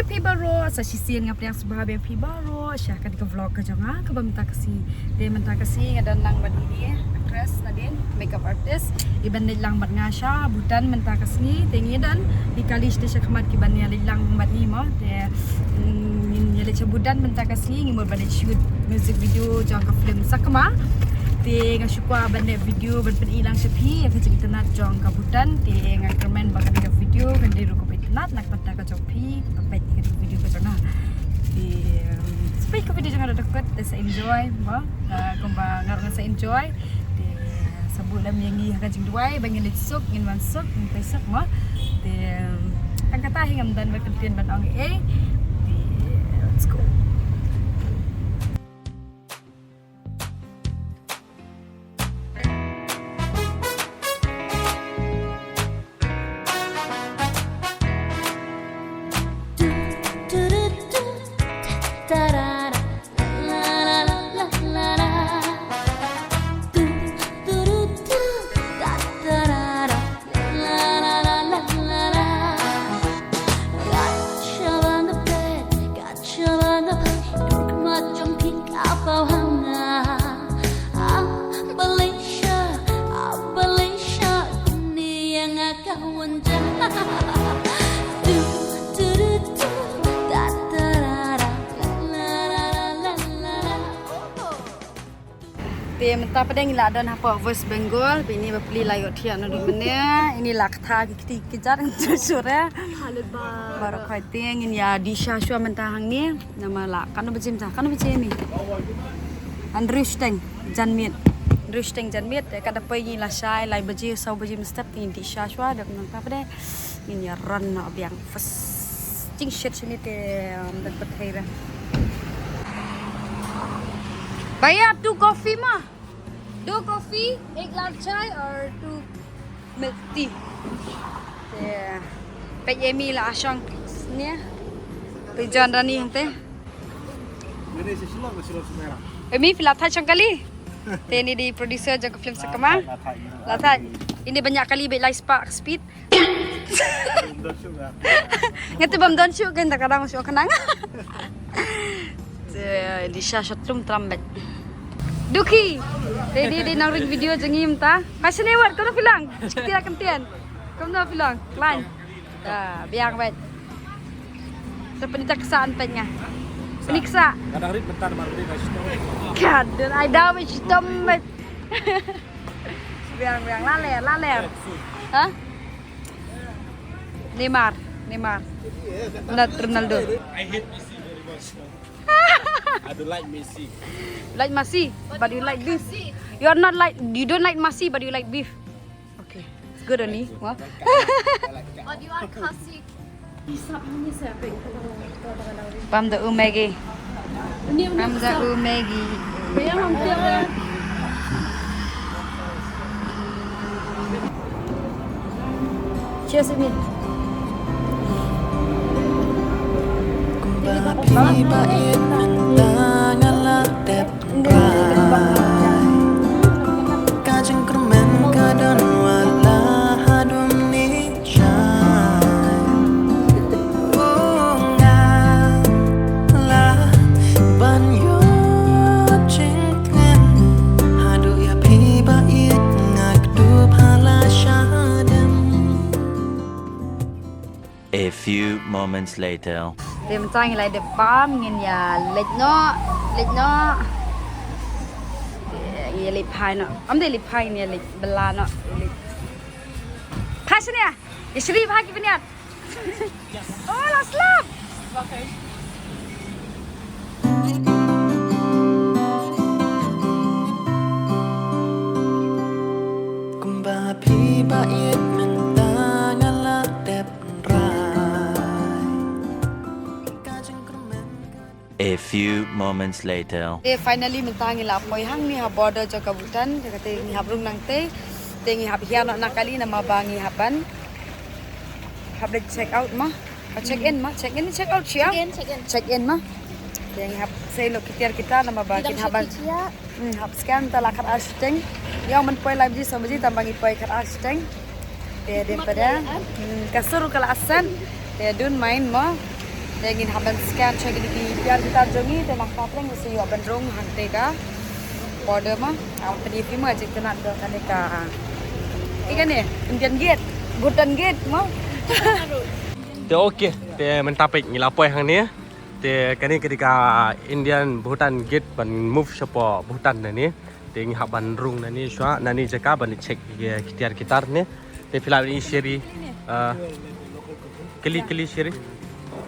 pi baro sa sisian ngap yang sebahabe pi baro sya kan ke vlog ka janga ka minta kasi de minta kasi ngadan lang badini actress nadin makeup artist iban lang bad nga siya butan minta kasi tengi dan dikali siya kamat ki ban lang bad ni mo de yale budan minta kasi ngimol bad shoot music video janga film sakma te nga syukwa bande video ban ilang sepi ya kita nat jong kabutan te nga comment bakal ada video kan di ruko nat nak patah ka jopi papai ke video ka jana di speak ke video jangan ada dekat saya enjoy ba kumba ngarang saya enjoy di sabulam yang gi ka jing duai bangin litsuk ngin mansuk ngin pesak ma di ang kata hingam dan berkentian ban ang di let's go. Mentah pada ngila dan apa West Bengal ini beli layot dia nuri mana ini lakta kita kejar sore baru kaiting ini ya di Shashua mentah hang ni nama lak kan becim ni Andrew Steng Janmit kada pergi lah syai lai beji sau beji step ini di Shashua dak mentah pada ini ya run nak biang first cing shit sini te dan petai bayar tu coffee mah. 2 coffee, 1 glass chai or 2 milk tea. Yeah. Pek Amy lah asyang ni. Tujuan rani hante. Ini sesuatu masih merah. Amy filap thai chang kali. Ini di producer jaga film sekama. Lathai. Ini banyak kali bet light spark speed. Ngati bam don shoot kan tak kadang masuk kenang. Di syashot tum trambet. Duki, di nangring video jengim ta. Masih lewat kau nak bilang, tidak kentian. Kau nak bilang, lain. Dah, biang bet. Seperti kesan pennya. Peniksa. Kadang rit bentar baru dia kasih tahu. Kadang I dah wish tombet. Biang laler. Hah? Neymar. Ronaldo. I hate Messi very much. I don't like Messi. Like Messi, but you like beef. You don't like Messi, but you like beef. Okay, it's good only. What? Or do you want classic? Pam the umegi. Cheers, Emil. A few moments later. Dia macam lai de pam ngin ya lek no. Ya lek pai no. Am de lek pai ni lek bela no. Pas ni ya. Isri bagi beniat. Oh, la slap. Okay. Kumbapi bait mentang ala dep A few moments later. Finally mentang ila poi hang ni ha border jo kabutan dia kata ni habrung nang te ngi hab hian nak kali nama bangi haban hab check out mah check in check out cia check in mah dia ngi hab sei lo kita nama bagi haban hab scan ta lakat ashteng yang men poi live ji samji tambangi poi kat ashteng dia pada kasur kala asan dia dun main mah Dia ingin haban scan check ini di biar kita jongi te nak tapling mesti yo bandrong hante ka. Border mah awak tadi film aja kita nak dah kan ka. Ikan ni Indian Gate, Bhutan Gate mah. Te okey, te mentapik ngilapoi hang ni. Te kani ketika Indian Bhutan Gate ban move shop Bhutan ni. Te ngihap ban rung ni shwa nani jaka ban check kitar ni. Te filam ni sheri keli sheri.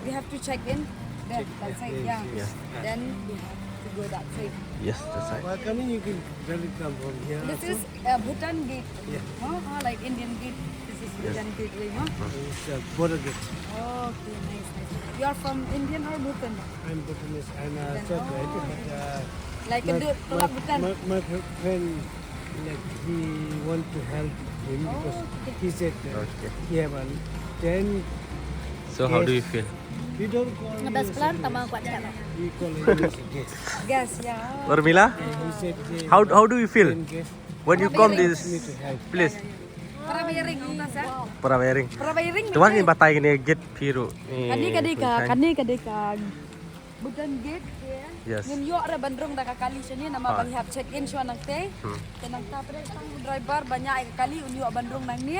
We have to check in. That side, yeah. Yeah. Then we have to go that side. Yes, that's right. Well, coming, you can really come from here. This is Bhutan Gate. Yeah. Huh? Like Indian Gate. This is Bhutan Gate, huh? It's a border gate. Okay, nice. You are from Indian or Bhutan? I'm Bhutanese. I'm a third grade, but Like a dude from Bhutan. my friend, like he want to help him because he said Okay. he have a 10. So how do you feel? We don't call it Ngedas pelan tambah kuat cakap. we call it as a gate. Gas, yeah. Urmila, He said how do you feel 10 gate. when you come this Need to help. place? Para bayaring utas ya. Para wearing. Para bayaring. Tuan ni batai ni gate piru. Kani kadika. Bhutan Gate ya. Yes. Ngin yo ada bandrong dah kali sini nama bang hab check in shwa nang te. Tenang ta pre tang driver banyak kali unyo bandrong nang ni.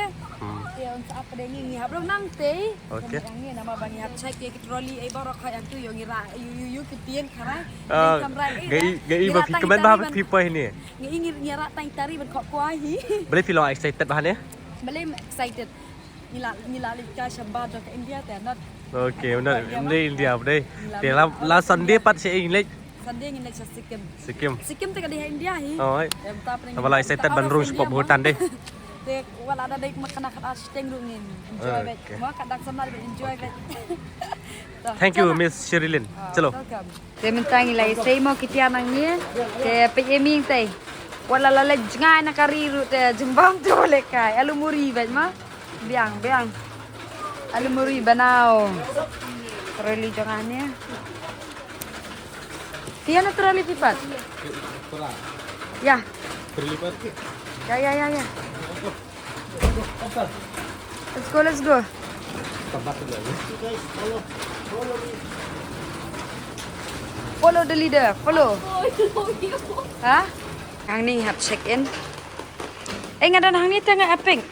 Ya untuk apa deh ni hab nang te. Okay. Yang ni nama bang hab check ke trolley ai baru kau yang tu yo ngira you kepien karai. Gai ba kemen bah people ni. Ngira tang tari ban kok kuahi. Boleh feel excited bah ni? Boleh excited. Nila lika syabad ke India te not Okay, benar. Ini India boleh. Dalam last Sunday pat saya English Sunday ngin sa Sikkim. Sikkim. Sikkim te kadi India hi. Oh, Em ta pring. Wala excited bandrung spot Bhutan deh. Te wala ada dek makan kat steng rungin. Enjoy bet. Okay. Mo kadak samar bet enjoy bet. Thank you Miss Sherilyn. Chalo. Te minta ngilai sei mo kitia nang ni. Te peming te. Wala lale jangai na kariru te jembang tu boleh kai. Alumuri bet ma. Biang. Alumuri banao. Terali jangan ya. Tiada terali pipat. Ya. Terlibat. Ya. Let's go. Tempat tu lagi. Follow the leader. Follow. Hah? Hang ni have check in. Ngadan hang ni tengah apeng.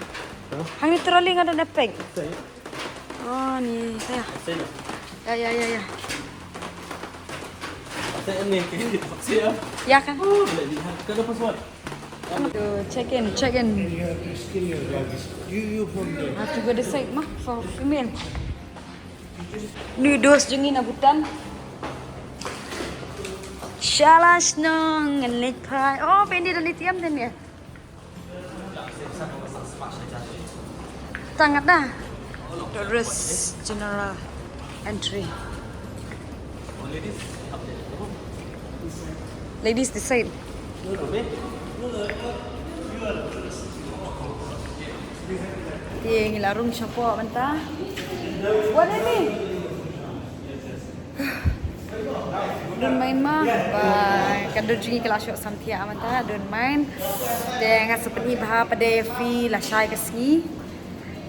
Hang ni terali ngadan apeng. Oh ni saya. Ya. Saya ni siap. Ya kan? Kenapa semua? Check in. You from there. Have to go this side mah for female. Ni dos jengi na Bhutan. Shalas nong ngelit prai. Oh, pendi dan litiam dan ya. Sangat dah. Tourist general entry. Ladies this side. Yang larung siapa mentah? Buat ni. Don't main mah. Kadang juga kelas shot samtia mentah. Don't main. Dengan seperti bah pada fi lah syai kesini.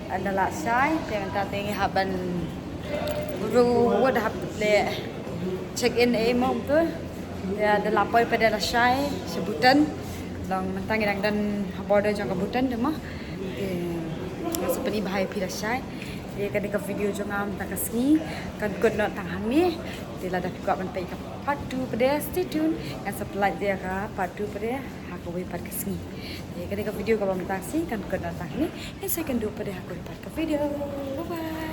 Adalah syai. Dengan tadi haban. Buat hab le check in mau tu. Dia ada lapor pada lah syai sebutan. Long mentang dan border jangka Bhutan tu mah. Seperti bahaya pilih syai. Dia kan dekat video jangan tak kasih kan good not tang hami. Dia lah dah juga mentai ke part 2 pada stay tune. Yang supply dia ke part 2 pada aku wipat kasih. Dia kan dekat video kalau mentang sih kan good not tang ni. Yang saya kan do pada aku wipat ke video. Bye bye.